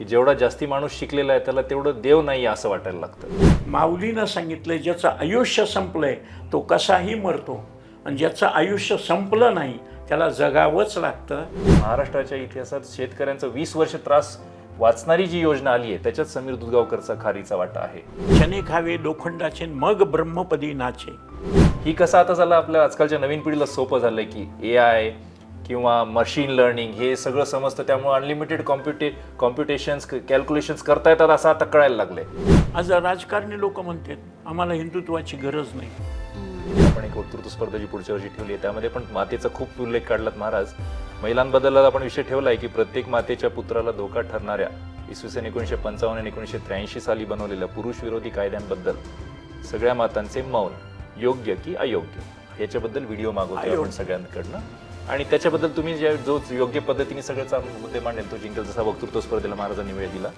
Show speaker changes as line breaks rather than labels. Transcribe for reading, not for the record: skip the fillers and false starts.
की जेवढा जास्ती माणूस शिकलेला आहे त्याला तेवढं देव नाही असं वाटायला लागतं.
माऊलीनं सांगितलं, ज्याचं आयुष्य संपलंय तो कसाही मरतो, आणि ज्याचं आयुष्य संपलं नाही त्याला जगावंच लागतं.
महाराष्ट्राच्या इतिहासात शेतकऱ्यांचा 20 वर्ष त्रास वाचणारी जी योजना आली आहे त्याच्यात समीर दुधगावकरचा खारीचा वाटा आहे.
शने खावे लोखंडाचे मग ब्रह्मपदी नाचे.
ही कसं आता झालं आपल्या आजकालच्या नवीन पिढीला सोपं झालंय की AI किंवा मशीन लर्निंग हे सगळं समजतं, त्यामुळे अनलिमिटेड कॉम्प्युटेशन्स कॅल्क्युलेशन्स करता येतात असं आता कळायला लागलंय.
आज राजकारणी लोक म्हणतात आम्हाला हिंदुत्वाची गरज नाही.
आपण एक वक्तृत्व स्पर्धा जी पुढच्या वर्षी ठेवली आहे त्यामध्ये पण मातेचा खूप उल्लेख काढलात महाराज. महिलांबद्दल आपण विषय ठेवलाय की प्रत्येक मातेच्या पुत्राला धोका ठरणाऱ्या इसवी सन 1955 आणि 1983 साली बनवलेल्या पुरुष विरोधी कायद्यांबद्दल सगळ्या मातांचे मौन योग्य की अयोग्य याच्याबद्दल व्हिडिओ मागवतो आपण सगळ्यांकडनं, आणि त्याच्याबद्दल तुम्ही जो योग्य पद्धतीने सगळ्याचा मुद्दे मांडेल तो जिंकेल, जसा वक्तृत्व स्पर्धेला महाराजांनी वेळ दिला